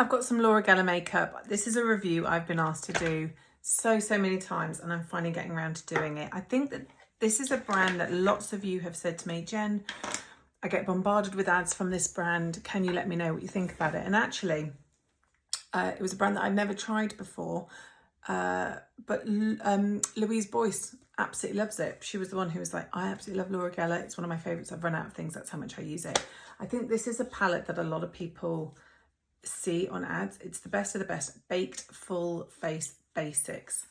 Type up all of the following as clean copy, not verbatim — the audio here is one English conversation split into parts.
I've got some Laura Geller makeup. This is a review I've been asked to do so many times, and I'm finally getting around to doing it. I think that this is a brand that lots of you have said to me, Jen, I get bombarded with ads from this brand. Can you let me know what you think about it? And actually, it was a brand that I'd never tried before, but Louise Boyce absolutely loves it. She was the one who was like, I absolutely love Laura Geller. It's one of my favourites. I've run out of things. That's how much I use it. I think this is a palette that a lot of people see on ads. It's the best of the best baked full face basics,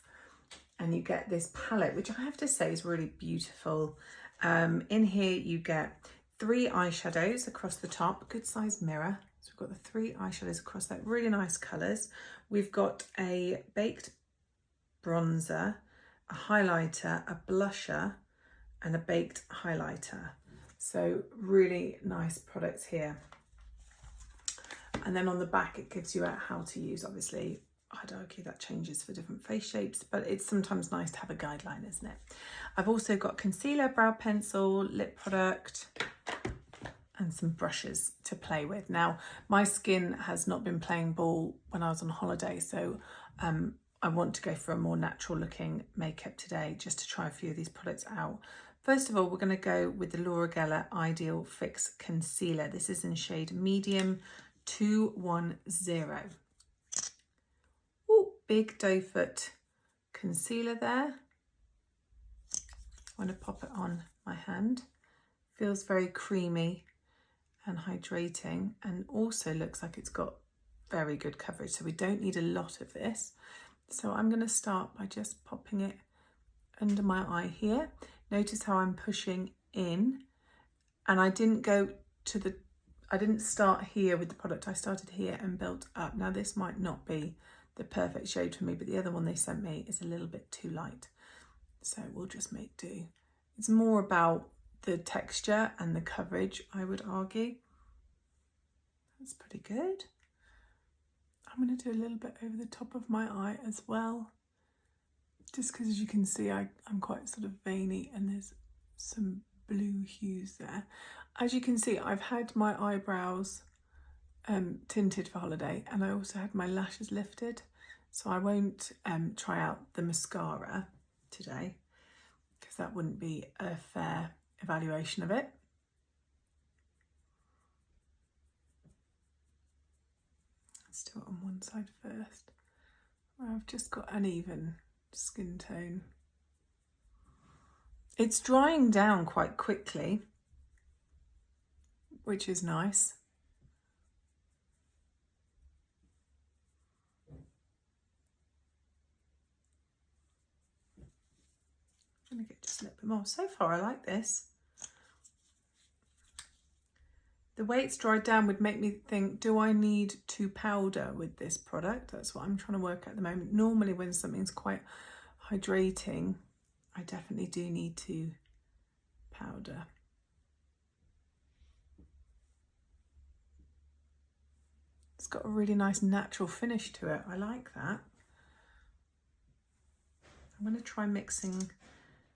and you get this palette, which I have to say is really beautiful. In here you get 3 eyeshadows across the top, good size mirror. So we've got the 3 eyeshadows across that, really nice colours. We've got a baked bronzer, a highlighter, a blusher, and a baked highlighter. So really nice products here. And then on the back, it gives you out how to use. Obviously, I'd argue that changes for different face shapes, but it's sometimes nice to have a guideline, isn't it? I've also got concealer, brow pencil, lip product, and some brushes to play with. Now, my skin has not been playing ball when I was on holiday, so I want to go for a more natural looking makeup today, just to try a few of these products out. First of all, we're going to go with the Laura Geller Ideal Fix Concealer. This is in shade Medium 210. Oh, big doe foot concealer there. I'm going to pop it on my hand. Feels very creamy and hydrating, and also looks like it's got very good coverage, so we don't need a lot of this. So I'm going to start by just popping it under my eye here. Notice how I'm pushing in, and I didn't start here with the product. I started here and built up. Now this might not be the perfect shade for me, but the other one they sent me is a little bit too light, so we'll just make do. It's more about the texture and the coverage, I would argue. That's pretty good. I'm going to do a little bit over the top of my eye as well, just because, as you can see, I'm quite sort of veiny, and there's some blue hues there. As you can see, I've had my eyebrows tinted for holiday, and I also had my lashes lifted, so I won't try out the mascara today, because that wouldn't be a fair evaluation of it. Let's do it on one side first, where I've just got uneven skin tone. It's drying down quite quickly, which is nice. I'm going to get just a little bit more. So far, I like this. The way it's dried down would make me think, do I need to powder with this product? That's what I'm trying to work out at the moment. Normally when something's quite hydrating, I definitely do need to powder. It's got a really nice natural finish to it. I like that. I'm going to try mixing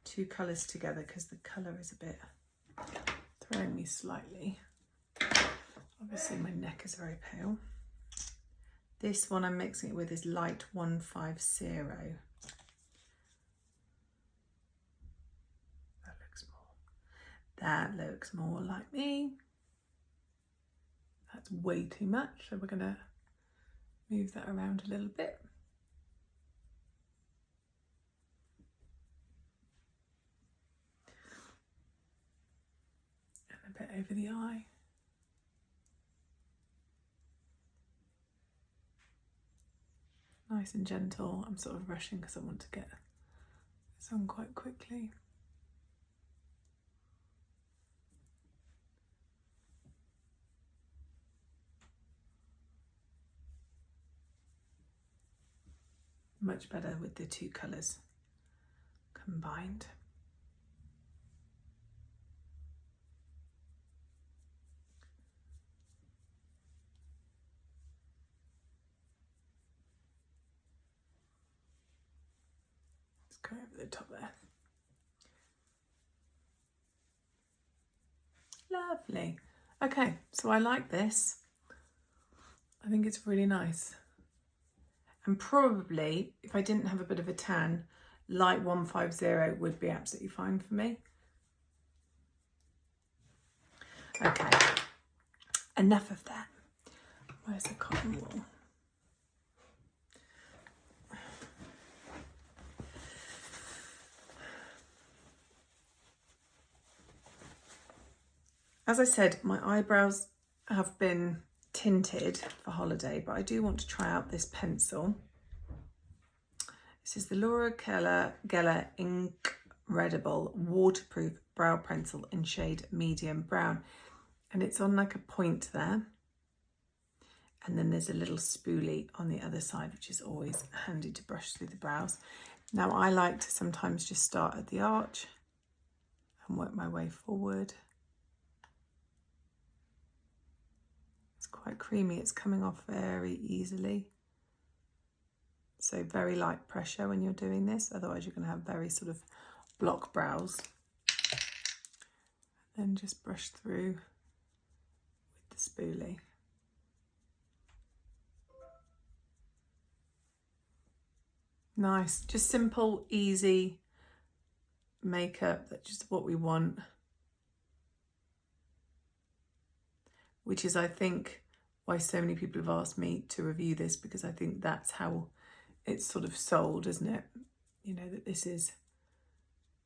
2 colours together, because the colour is a bit throwing me slightly. Obviously my neck is very pale. This one I'm mixing it with is Light 150. That looks more like me. That's way too much, so we're going to move that around a little bit. And a bit over the eye. Nice and gentle. I'm sort of rushing because I want to get this on quite quickly. Much better with the 2 colours combined. Let's go over the top there. Lovely. Okay, so I like this. I think it's really nice. And probably, if I didn't have a bit of a tan, light 150 would be absolutely fine for me. Okay, enough of that. Where's the cotton wool? As I said, my eyebrows have been tinted for holiday, but I do want to try out this pencil. This is the Laura Geller Incredible Waterproof Brow Pencil in shade medium brown. And it's on like a point there. And then there's a little spoolie on the other side, which is always handy to brush through the brows. Now I like to sometimes just start at the arch and work my way forward. It's quite creamy, it's coming off very easily. So very light pressure when you're doing this, otherwise you're going to have very sort of block brows. Then just brush through with the spoolie. Nice, just simple, easy makeup. That's just what we want. Which is, I think, why so many people have asked me to review this, because I think that's how it's sort of sold, isn't it? You know, that this is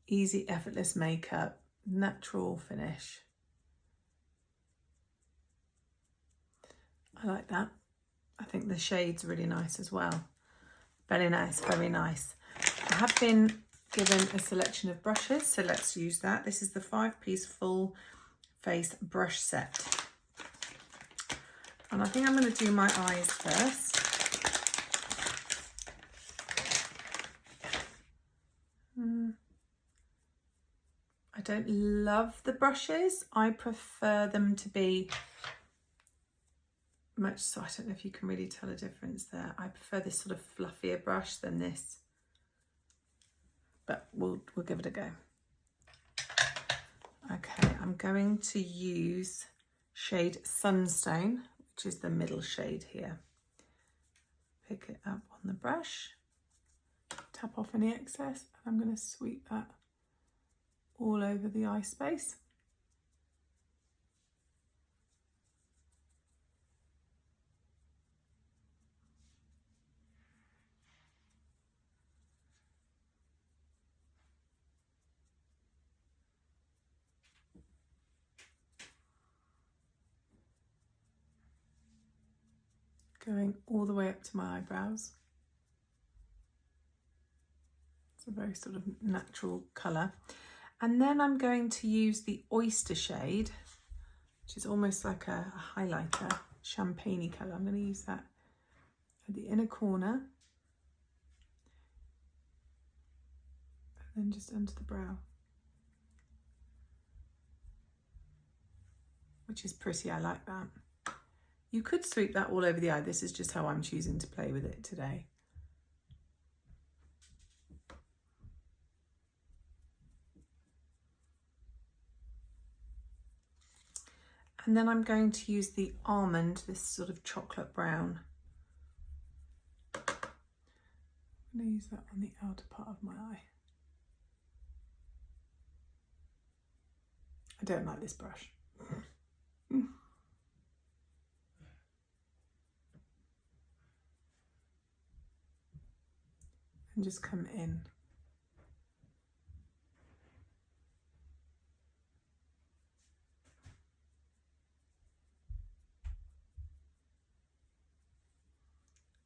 easy, effortless makeup, natural finish. I like that. I think the shade's really nice as well. Very nice, very nice. I have been given a selection of brushes, so let's use that. This is the 5-piece full face brush set. And I think I'm going to do my eyes first. I don't love the brushes. I prefer them to be much, so I don't know if you can really tell a difference there. I prefer this sort of fluffier brush than this, but we'll give it a go. Okay, I'm going to use shade Sunstone, which is the middle shade here. Pick it up on the brush, tap off any excess, and I'm going to sweep that all over the eye space. Going all the way up to my eyebrows. It's a very sort of natural colour. And then I'm going to use the Oyster shade, which is almost like a highlighter, champagne-y colour. I'm going to use that at the inner corner. And then just under the brow. Which is pretty, I like that. You could sweep that all over the eye. This is just how I'm choosing to play with it today. And then I'm going to use the almond, this sort of chocolate brown. I'm going to use that on the outer part of my eye. I don't like this brush. And just come in.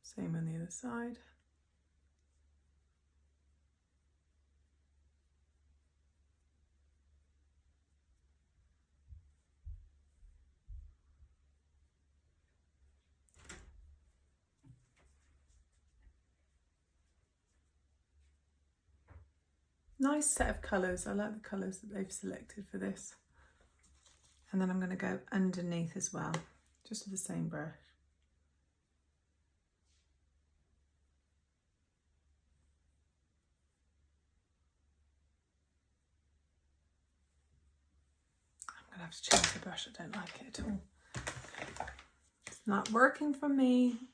Same on the other side. Nice set of colours. I like the colours that they've selected for this. And then I'm going to go underneath as well, just with the same brush. I'm going to have to change the brush. I don't like it at all. It's not working for me.